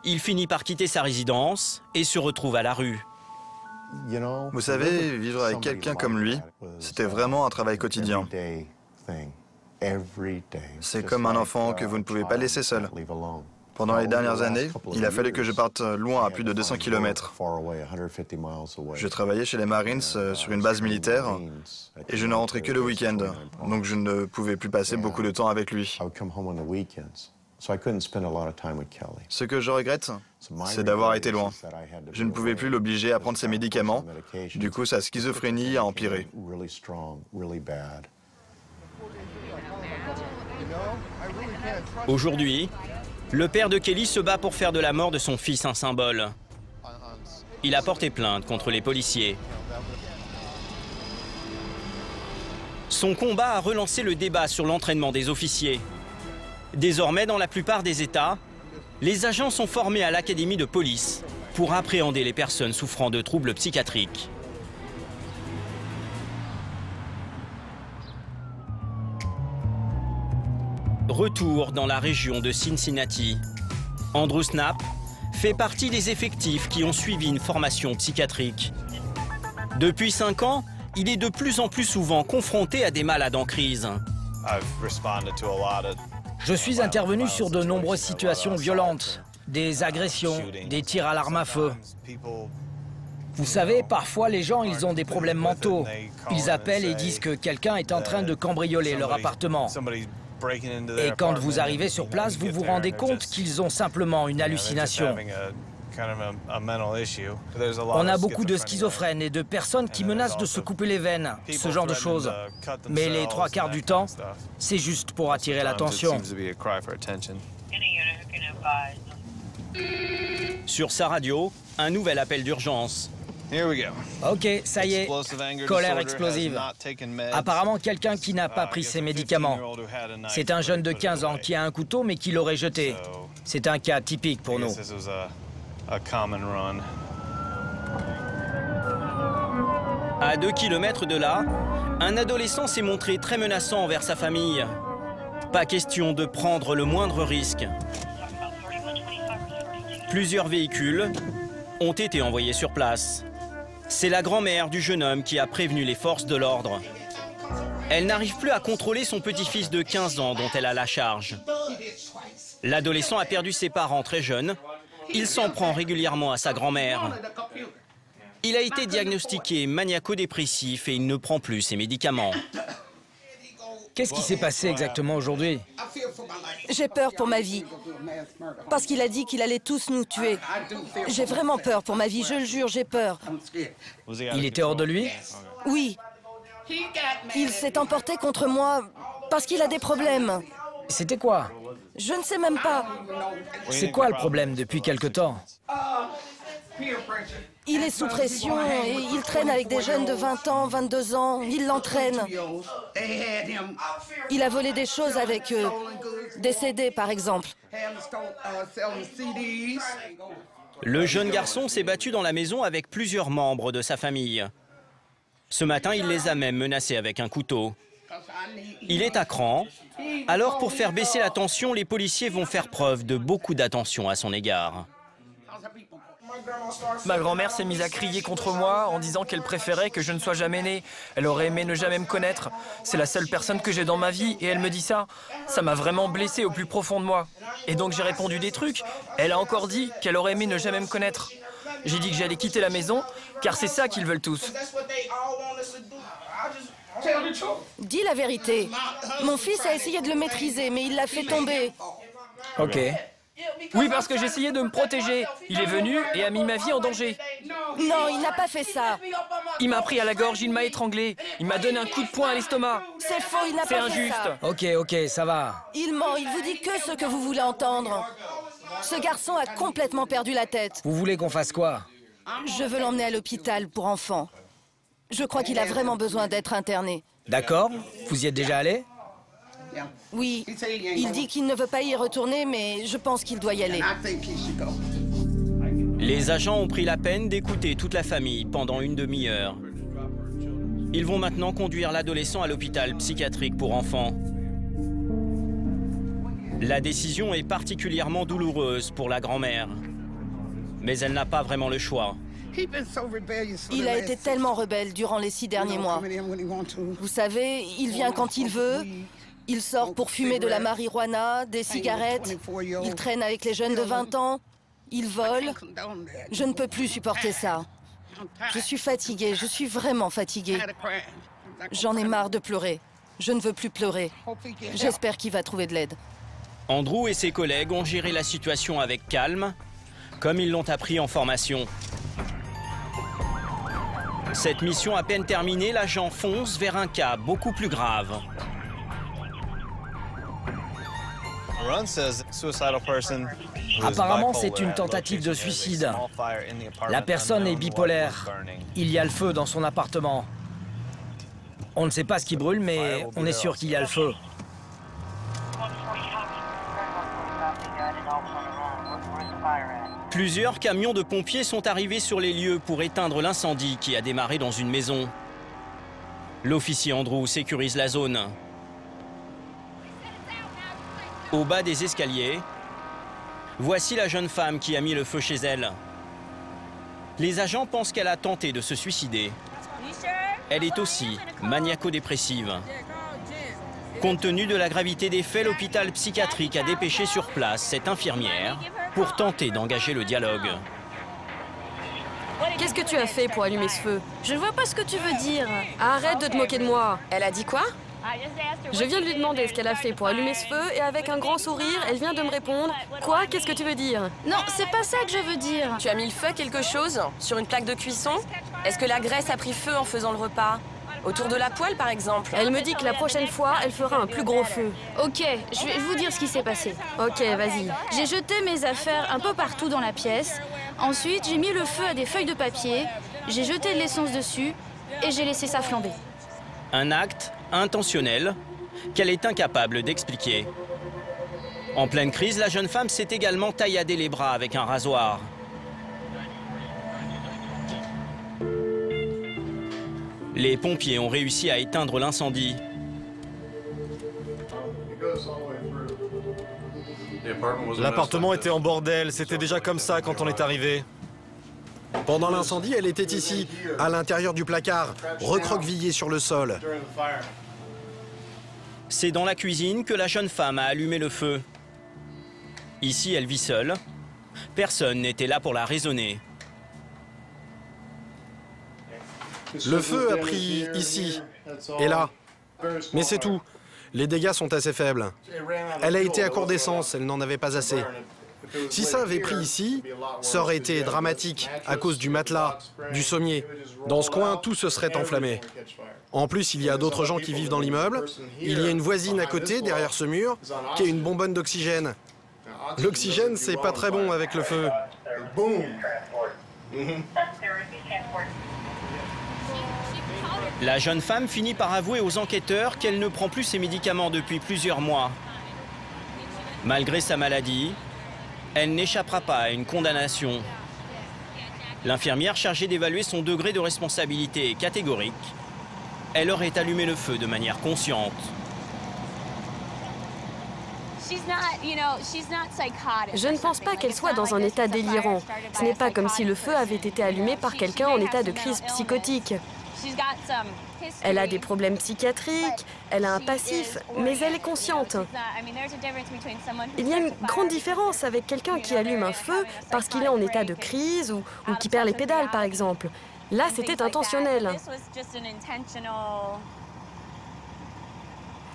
Il finit par quitter sa résidence et se retrouve à la rue. Vous savez, vivre avec quelqu'un comme lui, c'était vraiment un travail quotidien. C'est comme un enfant que vous ne pouvez pas laisser seul. Pendant les dernières années, il a fallu que je parte loin, à plus de 200 km. Je travaillais chez les Marines sur une base militaire et je ne rentrais que le week-end, donc je ne pouvais plus passer beaucoup de temps avec lui. Ce que je regrette, c'est d'avoir été loin. Je ne pouvais plus l'obliger à prendre ses médicaments, du coup sa schizophrénie a empiré. Aujourd'hui, le père de Kelly se bat pour faire de la mort de son fils un symbole. Il a porté plainte contre les policiers. Son combat a relancé le débat sur l'entraînement des officiers. Désormais, dans la plupart des États, les agents sont formés à l'académie de police pour appréhender les personnes souffrant de troubles psychiatriques. Retour dans la région de Cincinnati. Andrew Snap fait partie des effectifs qui ont suivi une formation psychiatrique. Depuis 5 ans, il est de plus en plus souvent confronté à des malades en crise. Je suis intervenu sur de nombreuses situations violentes, des agressions, des tirs à l'arme à feu. Vous savez, parfois les gens, ils ont des problèmes mentaux. Ils appellent et disent que quelqu'un est en train de cambrioler leur appartement. Et quand vous arrivez sur place, vous vous rendez compte qu'ils ont simplement une hallucination. On a beaucoup de schizophrènes et de personnes qui menacent de se couper les veines, ce genre de choses. Mais les 3/4 du temps, c'est juste pour attirer l'attention. Sur sa radio, un nouvel appel d'urgence. Ok, ça y est, colère explosive. Apparemment, quelqu'un qui n'a pas pris ses médicaments. C'est un jeune de 15 ans qui a un couteau mais qui l'aurait jeté. C'est un cas typique pour nous. À 2 km de là, un adolescent s'est montré très menaçant envers sa famille. Pas question de prendre le moindre risque. Plusieurs véhicules ont été envoyés sur place. C'est la grand-mère du jeune homme qui a prévenu les forces de l'ordre. Elle n'arrive plus à contrôler son petit-fils de 15 ans dont elle a la charge. L'adolescent a perdu ses parents très jeunes. Il s'en prend régulièrement à sa grand-mère. Il a été diagnostiqué maniaco-dépressif et il ne prend plus ses médicaments. Qu'est-ce qui s'est passé exactement aujourd'hui? J'ai peur pour ma vie. Parce qu'il a dit qu'il allait tous nous tuer. J'ai vraiment peur pour ma vie, je le jure, j'ai peur. Il était hors de lui? Oui. Il s'est emporté contre moi parce qu'il a des problèmes. C'était quoi? Je ne sais même pas. C'est quoi le problème depuis quelque temps? Il est sous pression et il traîne avec des jeunes de 20 ans, 22 ans. Il l'entraîne. Il a volé des choses avec eux. Des CD, par exemple. Le jeune garçon s'est battu dans la maison avec plusieurs membres de sa famille. Ce matin, il les a même menacés avec un couteau. Il est à cran. Alors, pour faire baisser la tension, les policiers vont faire preuve de beaucoup d'attention à son égard. Ma grand-mère s'est mise à crier contre moi en disant qu'elle préférait que je ne sois jamais né. Elle aurait aimé ne jamais me connaître. C'est la seule personne que j'ai dans ma vie et elle me dit ça. Ça m'a vraiment blessé au plus profond de moi. Et donc j'ai répondu des trucs. Elle a encore dit qu'elle aurait aimé ne jamais me connaître. J'ai dit que j'allais quitter la maison car c'est ça qu'ils veulent tous. Dis la vérité. Mon fils a essayé de le maîtriser, mais il l'a fait tomber. Ok. Oui, parce que j'essayais de me protéger. Il est venu et a mis ma vie en danger. Non, il n'a pas fait ça. Il m'a pris à la gorge, il m'a étranglé. Il m'a donné un coup de poing à l'estomac. C'est faux, il n'a pas fait ça. Ok, ça va. Il ment, il vous dit que ce que vous voulez entendre. Ce garçon a complètement perdu la tête. Vous voulez qu'on fasse quoi? Je veux l'emmener à l'hôpital pour enfants. Je crois qu'il a vraiment besoin d'être interné. D'accord. Vous y êtes déjà allé? Oui, il dit qu'il ne veut pas y retourner, mais je pense qu'il doit y aller. Les agents ont pris la peine d'écouter toute la famille pendant une demi-heure. Ils vont maintenant conduire l'adolescent à l'hôpital psychiatrique pour enfants. La décision est particulièrement douloureuse pour la grand-mère. Mais elle n'a pas vraiment le choix. Il a été tellement rebelle durant les 6 derniers mois. Vous savez, il vient quand il veut. Il sort pour fumer de la marijuana, des cigarettes. Il traîne avec les jeunes de 20 ans. Il vole. Je ne peux plus supporter ça. Je suis fatiguée, je suis vraiment fatiguée. J'en ai marre de pleurer. Je ne veux plus pleurer. J'espère qu'il va trouver de l'aide. Andrew et ses collègues ont géré la situation avec calme, comme ils l'ont appris en formation. Cette mission à peine terminée, l'agent fonce vers un cas beaucoup plus grave. Apparemment, c'est une tentative de suicide. La personne est bipolaire. Il y a le feu dans son appartement. On ne sait pas ce qui brûle, mais on est sûr qu'il y a le feu. Plusieurs camions de pompiers sont arrivés sur les lieux pour éteindre l'incendie qui a démarré dans une maison. L'officier Andrew sécurise la zone. Au bas des escaliers, voici la jeune femme qui a mis le feu chez elle. Les agents pensent qu'elle a tenté de se suicider. Elle est aussi maniaco-dépressive. Compte tenu de la gravité des faits, l'hôpital psychiatrique a dépêché sur place cette infirmière pour tenter d'engager le dialogue. Qu'est-ce que tu as fait pour allumer ce feu? Je ne vois pas ce que tu veux dire. Arrête de te moquer de moi. Elle a dit quoi? Je viens de lui demander ce qu'elle a fait pour allumer ce feu et avec un grand sourire, elle vient de me répondre. Quoi? Qu'est-ce que tu veux dire? Non, c'est pas ça que je veux dire. Tu as mis le feu à quelque chose? Sur une plaque de cuisson? Est-ce que la graisse a pris feu en faisant le repas? Autour de la poêle, par exemple? Elle me dit que la prochaine fois, elle fera un plus gros feu. Ok, je vais vous dire ce qui s'est passé. Ok, vas-y. J'ai jeté mes affaires un peu partout dans la pièce. Ensuite, j'ai mis le feu à des feuilles de papier. J'ai jeté de l'essence dessus et j'ai laissé ça flamber. Un acte intentionnel qu'elle est incapable d'expliquer. En pleine crise, la jeune femme s'est également tailladé les bras avec un rasoir. Les pompiers ont réussi à éteindre l'incendie. L'appartement était en bordel, c'était déjà comme ça quand on est arrivé. Pendant l'incendie, elle était ici, à l'intérieur du placard, recroquevillée sur le sol. C'est dans la cuisine que la jeune femme a allumé le feu. Ici, elle vit seule. Personne n'était là pour la raisonner. Le feu a pris ici et là. Mais c'est tout. Les dégâts sont assez faibles. Elle a été à court d'essence, elle n'en avait pas assez. Si ça avait pris ici, ça aurait été dramatique à cause du matelas, du sommier. Dans ce coin, tout se serait enflammé. En plus, il y a d'autres gens qui vivent dans l'immeuble. Il y a une voisine à côté, derrière ce mur, qui a une bonbonne d'oxygène. L'oxygène, c'est pas très bon avec le feu. La jeune femme finit par avouer aux enquêteurs qu'elle ne prend plus ses médicaments depuis plusieurs mois. Malgré sa maladie, elle n'échappera pas à une condamnation. L'infirmière chargée d'évaluer son degré de responsabilité est catégorique. Elle aurait allumé le feu de manière consciente. Je ne pense pas qu'elle soit dans un état délirant. Ce n'est pas comme si le feu avait été allumé par quelqu'un en état de crise psychotique. Elle a des problèmes psychiatriques, elle a un passif, mais elle est consciente. Il y a une grande différence avec quelqu'un qui allume un feu parce qu'il est en état de crise ou qui perd les pédales, par exemple. Là, c'était intentionnel.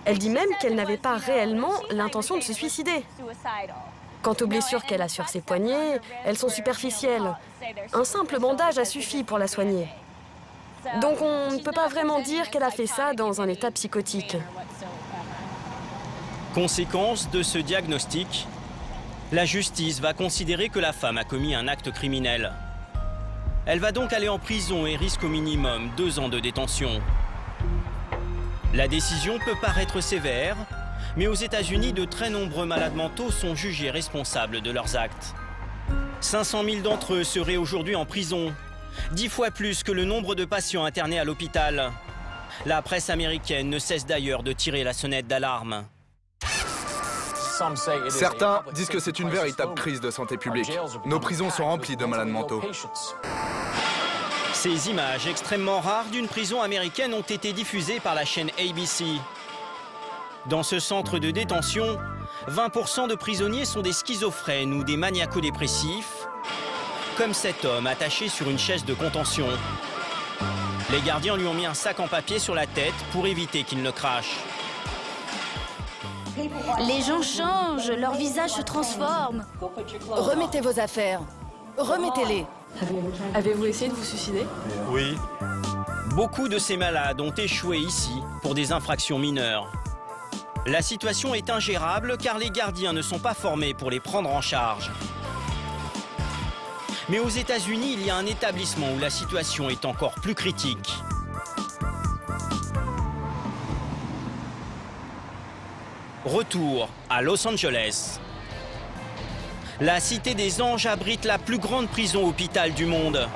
Elle dit même qu'elle n'avait pas réellement l'intention de se suicider. Quant aux blessures qu'elle a sur ses poignets, elles sont superficielles. Un simple bandage a suffi pour la soigner. Donc on ne peut pas vraiment dire qu'elle a fait ça dans un état psychotique. Conséquence de ce diagnostic, la justice va considérer que la femme a commis un acte criminel. Elle va donc aller en prison et risque au minimum 2 ans de détention. La décision peut paraître sévère, mais aux États-Unis, de très nombreux malades mentaux sont jugés responsables de leurs actes. 500 000 d'entre eux seraient aujourd'hui en prison, 10 fois plus que le nombre de patients internés à l'hôpital. La presse américaine ne cesse d'ailleurs de tirer la sonnette d'alarme. Certains disent que c'est une véritable crise de santé publique. Nos prisons sont remplies de malades mentaux. Ces images extrêmement rares d'une prison américaine ont été diffusées par la chaîne ABC. Dans ce centre de détention, 20% de prisonniers sont des schizophrènes ou des maniaco-dépressifs, comme cet homme attaché sur une chaise de contention. Les gardiens lui ont mis un sac en papier sur la tête pour éviter qu'il ne crache. Les gens changent, leur visage se transforme. Remettez vos affaires. Remettez-les. Avez-vous essayé de vous suicider? Oui. Beaucoup de ces malades ont échoué ici pour des infractions mineures. La situation est ingérable car les gardiens ne sont pas formés pour les prendre en charge. Mais aux États-Unis, il y a un établissement où la situation est encore plus critique. Retour à Los Angeles. La Cité des Anges abrite la plus grande prison-hôpital du monde.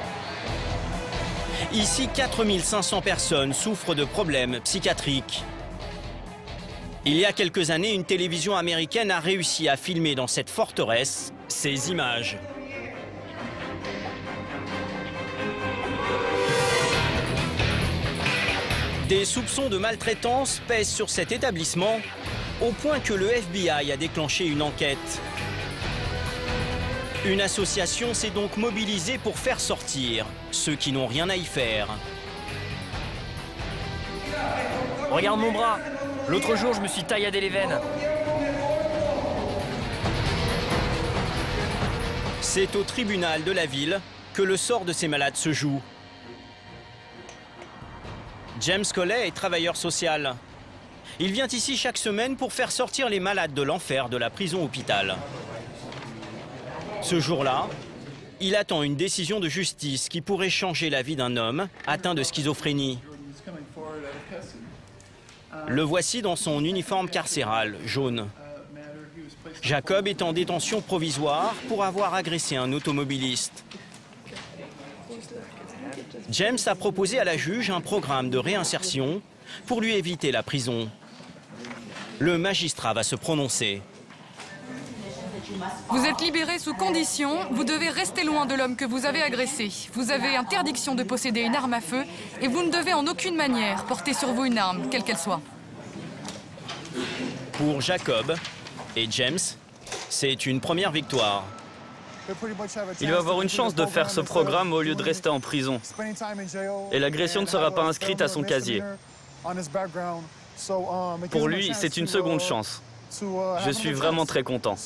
Ici, 4500 personnes souffrent de problèmes psychiatriques. Il y a quelques années, une télévision américaine a réussi à filmer dans cette forteresse ces images. Des soupçons de maltraitance pèsent sur cet établissement, au point que le FBI a déclenché une enquête. Une association s'est donc mobilisée pour faire sortir ceux qui n'ont rien à y faire. Regarde mon bras. L'autre jour, je me suis tailladé les veines. C'est au tribunal de la ville que le sort de ces malades se joue. James Collet est travailleur social. Il vient ici chaque semaine pour faire sortir les malades de l'enfer de la prison-hôpital. Ce jour-là, il attend une décision de justice qui pourrait changer la vie d'un homme atteint de schizophrénie. Le voici dans son uniforme carcéral, jaune. Jacob est en détention provisoire pour avoir agressé un automobiliste. James a proposé à la juge un programme de réinsertion pour lui éviter la prison. Le magistrat va se prononcer. Vous êtes libéré sous condition. Vous devez rester loin de l'homme que vous avez agressé. Vous avez interdiction de posséder une arme à feu et vous ne devez en aucune manière porter sur vous une arme, quelle qu'elle soit. Pour Jacob et James, c'est une première victoire. Il va avoir une chance de faire ce programme au lieu de rester en prison. Et l'agression ne sera pas inscrite à son casier. Pour lui, c'est une seconde chance. Je suis vraiment très content.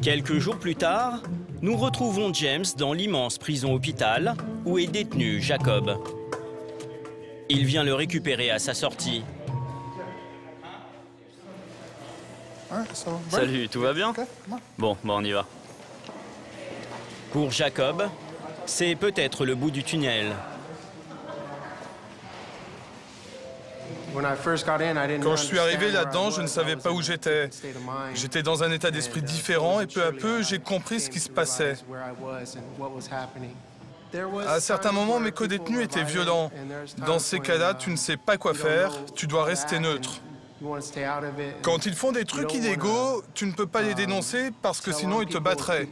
Quelques jours plus tard, nous retrouvons James dans l'immense prison-hôpital où est détenu Jacob. Il vient le récupérer à sa sortie. Salut, tout va bien? Bon, on y va. Pour Jacob, c'est peut-être le bout du tunnel. Quand je suis arrivé là-dedans, je ne savais pas où j'étais. J'étais dans un état d'esprit différent et peu à peu, j'ai compris ce qui se passait. À certains moments, mes codétenus étaient violents. Dans ces cas-là, tu ne sais pas quoi faire, tu dois rester neutre. Quand ils font des trucs illégaux, tu ne peux pas les dénoncer parce que sinon ils te battraient.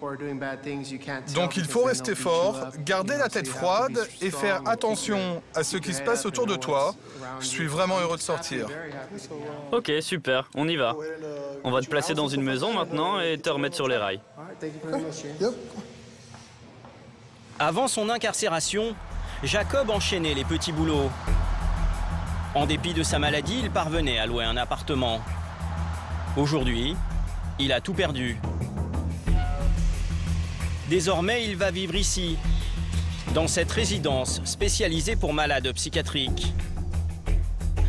Donc il faut rester fort, garder la tête froide et faire attention à ce qui se passe autour de toi. Je suis vraiment heureux de sortir. Ok, super, on y va. On va te placer dans une maison maintenant et te remettre sur les rails. Avant son incarcération, Jacob enchaînait les petits boulots. En dépit de sa maladie, il parvenait à louer un appartement. Aujourd'hui, il a tout perdu. Désormais, il va vivre ici, dans cette résidence spécialisée pour malades psychiatriques.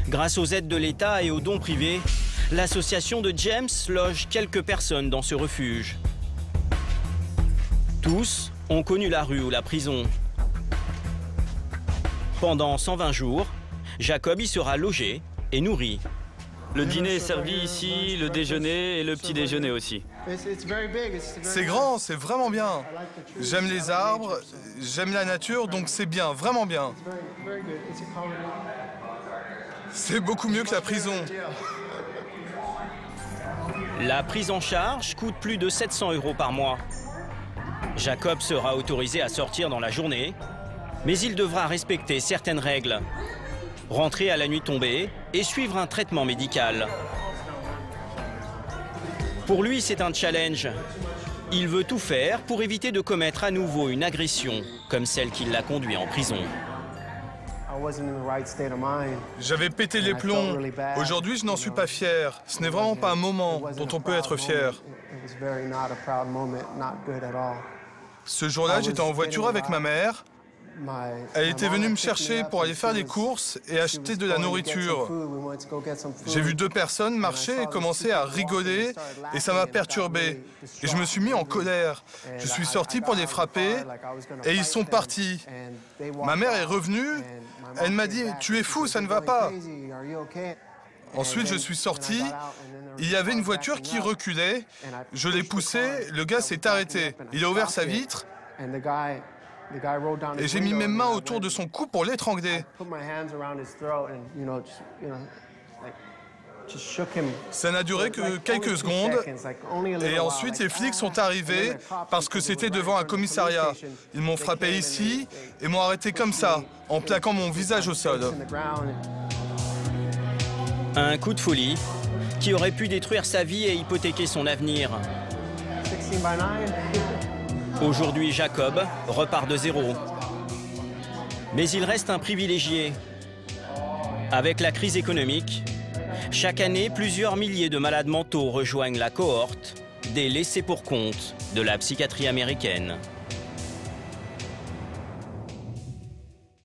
Grâce aux aides de l'État et aux dons privés, l'association de James loge quelques personnes dans ce refuge. Tous ont connu la rue ou la prison. Pendant 120 jours, Jacob y sera logé et nourri. Le dîner est servi ici, le déjeuner et le petit déjeuner aussi. C'est grand, c'est vraiment bien. J'aime les arbres, j'aime la nature, donc c'est bien, vraiment bien. C'est beaucoup mieux que la prison. La prise en charge coûte plus de 700 € par mois. Jacob sera autorisé à sortir dans la journée, mais il devra respecter certaines règles. Rentrer à la nuit tombée et suivre un traitement médical. Pour lui, c'est un challenge. Il veut tout faire pour éviter de commettre à nouveau une agression comme celle qui l'a conduit en prison. J'avais pété les plombs. Aujourd'hui, je n'en suis pas fier. Ce n'est vraiment pas un moment dont on peut être fier. Ce jour-là, j'étais en voiture avec ma mère. Elle était venue me chercher pour aller faire des courses et acheter de la nourriture. J'ai vu deux personnes marcher et commencer à rigoler et ça m'a perturbé. Et je me suis mis en colère. Je suis sorti pour les frapper et ils sont partis. Ma mère est revenue. Elle m'a dit « Tu es fou, ça ne va pas ». Ensuite, je suis sorti. Il y avait une voiture qui reculait. Je l'ai poussé. Le gars s'est arrêté. Il a ouvert sa vitre. Et j'ai mis mes mains autour de son cou pour l'étrangler. Ça n'a duré que quelques secondes. Et ensuite, les flics sont arrivés parce que c'était devant un commissariat. Ils m'ont frappé ici et m'ont arrêté comme ça, en plaquant mon visage au sol. Un coup de folie qui aurait pu détruire sa vie et hypothéquer son avenir. Aujourd'hui, Jacob repart de zéro. Mais il reste un privilégié. Avec la crise économique, chaque année, plusieurs milliers de malades mentaux rejoignent la cohorte des laissés pour compte de la psychiatrie américaine.